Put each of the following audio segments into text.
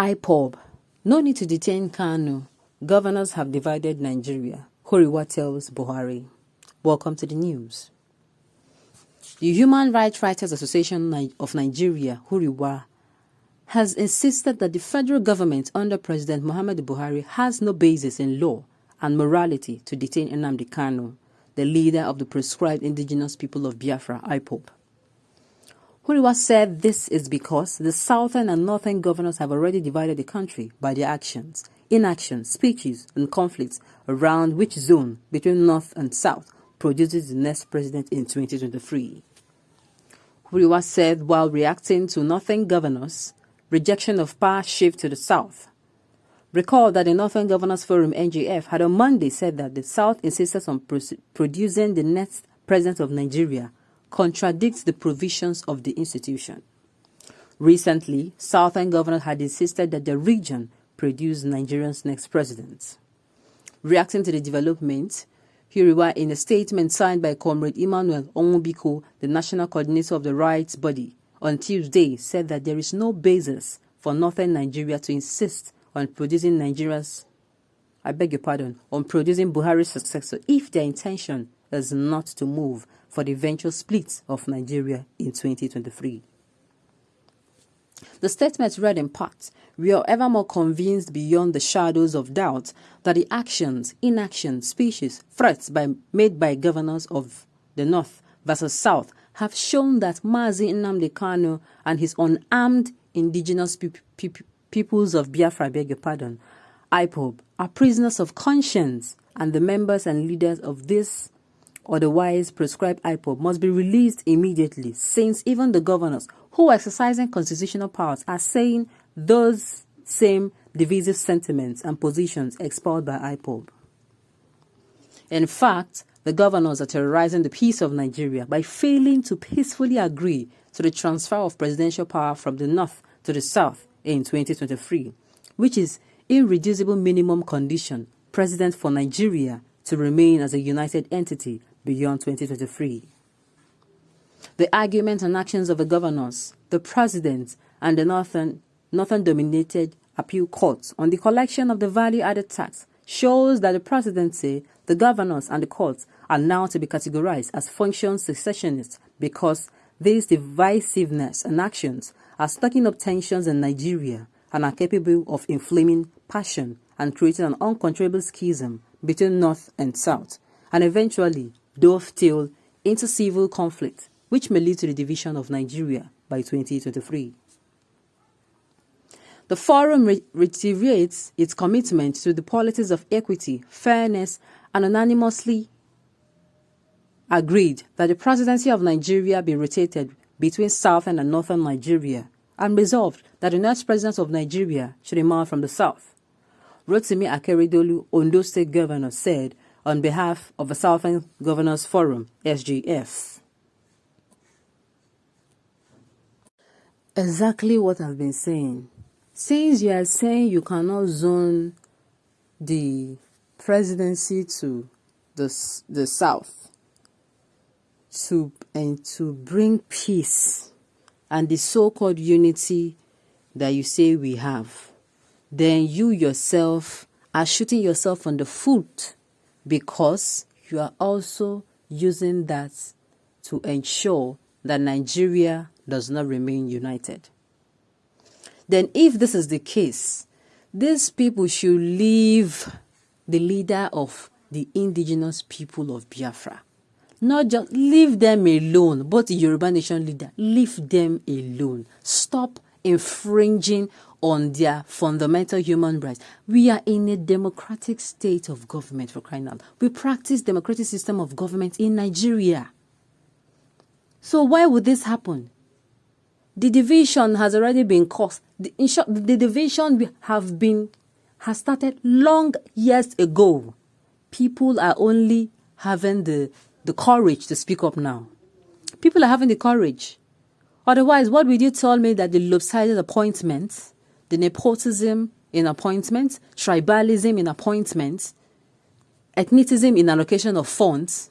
IPOB. No need to detain Kanu. Governors have divided Nigeria. Huriwa tells Buhari. Welcome to the news. The Human Rights Writers Association of Nigeria, Huriwa, has insisted that the federal government under President Muhammadu Buhari has no basis in law and morality to detain Nnamdi Kanu, the leader of the proscribed indigenous people of Biafra, IPOB. Huriwa said this is because the southern and northern governors have already divided the country by their actions, inaction, speeches, and conflicts around which zone between north and south produces the next president in 2023. Huriwa said while reacting to northern governors' rejection of power shift to the south. Recall that the Northern Governors Forum (NGF) had on Monday said that the South insistence on producing the next president of Nigeria contradicts the provisions of the institution. Recently, Southern governors had insisted that the region produce Nigeria's next president. Reacting to the development, Huriwa, in a statement signed by Comrade Emmanuel Onwubiko, the national coordinator of the rights body, on Tuesday, said that there is no basis for Northern Nigeria to insist on producing producing Buhari's successor if their intention is not to move for the eventual split of Nigeria in 2023. The statement read in part, "We are ever more convinced beyond the shadows of doubt that the actions, inaction, speeches, threats made by governors of the North versus South have shown that Mazi Nnamdi Kanu and his unarmed indigenous peoples of Biafra, IPOB, are prisoners of conscience, and the members and leaders of this otherwise proscribed IPOB must be released immediately, since even the governors who are exercising constitutional powers are saying those same divisive sentiments and positions expelled by IPOB. In fact, the governors are terrorizing the peace of Nigeria by failing to peacefully agree to the transfer of presidential power from the north to the south in 2023, which is irreducible minimum condition precedent for Nigeria to remain as a united entity beyond 2023. The arguments and actions of the governors, the president, and the northern-dominated appeal courts on the collection of the value-added tax shows that the presidency, the governors, and the courts are now to be categorized as function secessionists because this divisiveness and actions are stirring up tensions in Nigeria and are capable of inflaming passion and creating an uncontrollable schism between North and South, and eventually dovetail into civil conflict, which may lead to the division of Nigeria by 2023. The forum reiterates its commitment to the policies of equity, fairness, and unanimously agreed that the presidency of Nigeria be rotated between southern and northern Nigeria, and resolved that the next president of Nigeria should emerge from the south. Rotimi Akeredolu, Ondo State Governor, said on behalf of the Southern Governors Forum, SGF. Exactly what I've been saying. Since you are saying you cannot zone the presidency to the south to bring peace and the so-called unity that you say we have, then you yourself are shooting yourself on the foot, because you are also using that to ensure that Nigeria does not remain united. Then if this is the case, these people should leave the leader of the indigenous people of Biafra. Not just leave them alone, but the Yoruba Nation leader, leave them alone. Stop infringing on their fundamental human rights. We are in a democratic state of government, for crying out. We practice democratic system of government in Nigeria. So why would this happen? The division has already been caused. In short, the division has started long years ago. People are only having the courage to speak up now. People are having the courage. Otherwise, what would you tell me that the lopsided appointments, the nepotism in appointments, tribalism in appointments, ethnicism in allocation of funds,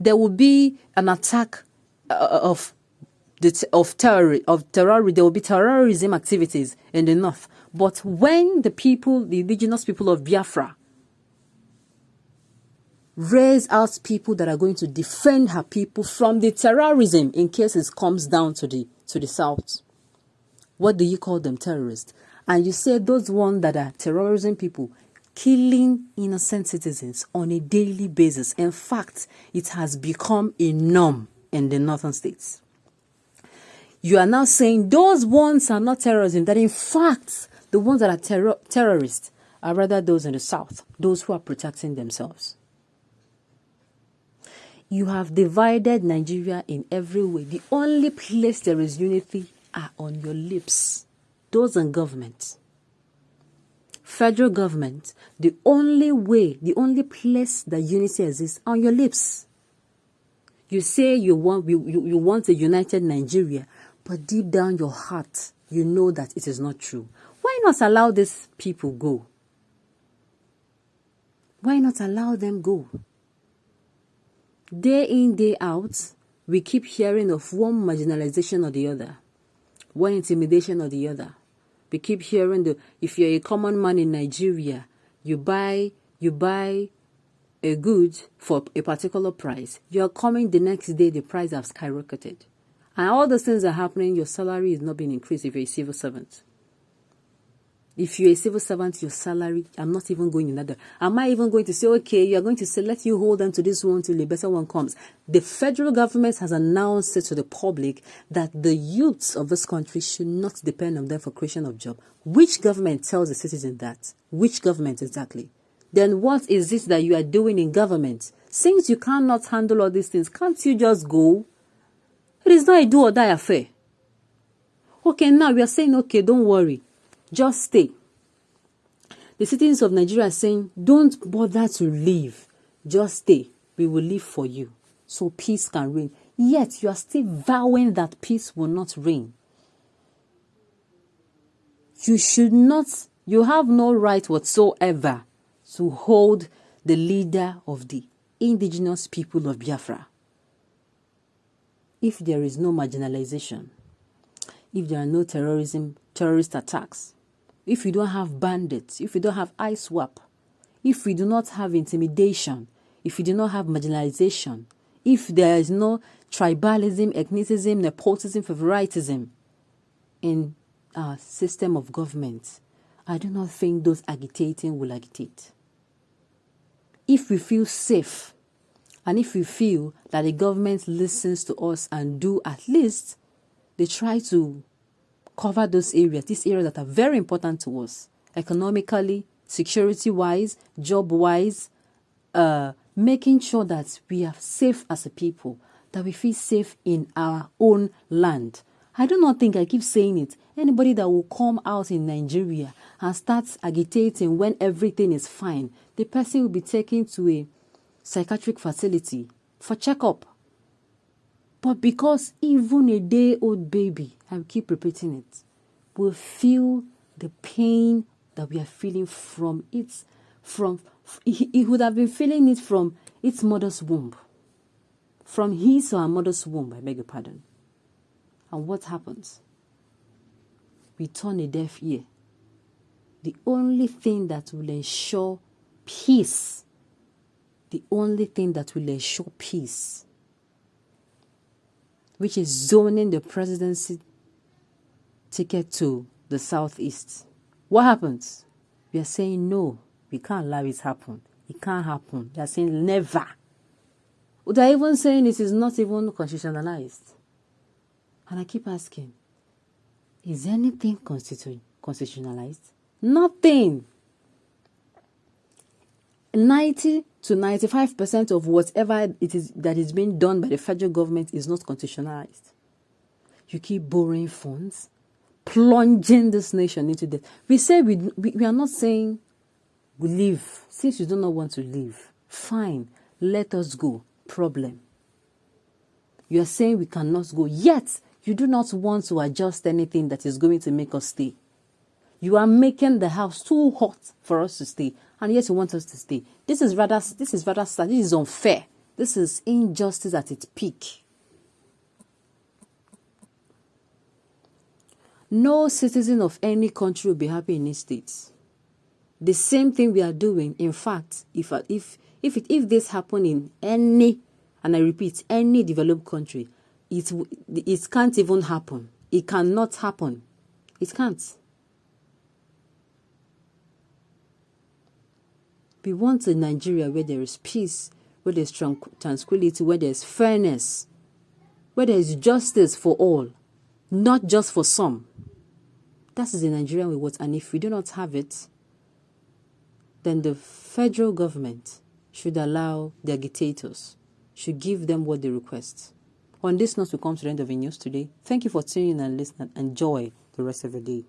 there will be an attack of there will be terrorism activities in the north. But when the indigenous people of Biafra raise out people that are going to defend her people from the terrorism in case it comes down to the south, what do you call them? Terrorists. And you say those ones that are terrorism people killing innocent citizens on a daily basis. In fact, it has become a norm in the northern states. You are now saying those ones are not terrorism, that in fact, the ones that are terrorists are rather those in the south, those who are protecting themselves. You have divided Nigeria in every way. The only place there is unity are on your lips. Those in government. Federal government, the only place that unity exists on your lips. You say you want a united Nigeria, but deep down your heart, you know that it is not true. Why not allow these people go? Why not allow them go? Day in, day out, we keep hearing of one marginalization or the other, one intimidation or the other. We keep hearing if you're a common man in Nigeria, you buy a good for a particular price. You're coming the next day, the price has skyrocketed. And all those things are happening, your salary is not being increased if you're a civil servant. If you're a civil servant, your salary, I'm not even going in that. Am I even going to say, okay, you're going to say, let you hold on to this one till a better one comes? The federal government has announced it to the public that the youths of this country should not depend on them for creation of job. Which government tells the citizen that? Which government exactly? Then what is it that you are doing in government? Since you cannot handle all these things, can't you just go? It is not a do or die affair. Okay, now we are saying, okay, don't worry. Just stay. The citizens of Nigeria are saying, don't bother to leave. Just stay. We will leave for you. So peace can reign. Yet you are still vowing that peace will not reign. You have no right whatsoever to hold the leader of the indigenous people of Biafra. If there is no marginalization, if there are no terrorist attacks, if we don't have bandits, if we don't have ISWAP, if we do not have intimidation, if we do not have marginalization, if there is no tribalism, ethnicism, nepotism, favoritism in our system of government, I do not think those agitating will agitate. If we feel safe, and if we feel that the government listens to us and do at least, they try to cover these areas that are very important to us, economically, security-wise, job-wise, making sure that we are safe as a people, that we feel safe in our own land. I do not think, I keep saying it, anybody that will come out in Nigeria and start agitating when everything is fine, the person will be taken to a psychiatric facility for checkup. But because even a day-old baby, I will keep repeating it, will feel the pain that we are feeling from it, he would have been feeling it from its mother's womb. From his or her mother's womb, I beg your pardon. And what happens? We turn a deaf ear. The only thing that will ensure peace, which is zoning the presidency ticket to the southeast. What happens? We are saying no, we can't allow it happen. It can't happen. They are saying never. They are even saying it is not even constitutionalized. And I keep asking, is anything constitutionalized? Nothing. 90 to 95% of whatever it is that is being done by the federal government is not constitutionalized. You keep borrowing funds, plunging this nation into debt. We say we are not saying we leave. Since you do not want to leave, fine, let us go. Problem. You are saying we cannot go, yet you do not want to adjust anything that is going to make us stay. You are making the house too hot for us to stay, and yet you want us to stay. This is rather sad. This is unfair. This is injustice at its peak. No citizen of any country will be happy in this state. The same thing we are doing. In fact, if this happened in any, and I repeat, any developed country, it can't even happen. It cannot happen. It can't. We want a Nigeria where there is peace, where there is tranquility, where there is fairness, where there is justice for all, not just for some. That is the Nigerian we want. And if we do not have it, then the federal government should allow the agitators, should give them what they request. On this note, we come to the end of the news today. Thank you for tuning in and listening. Enjoy the rest of your day.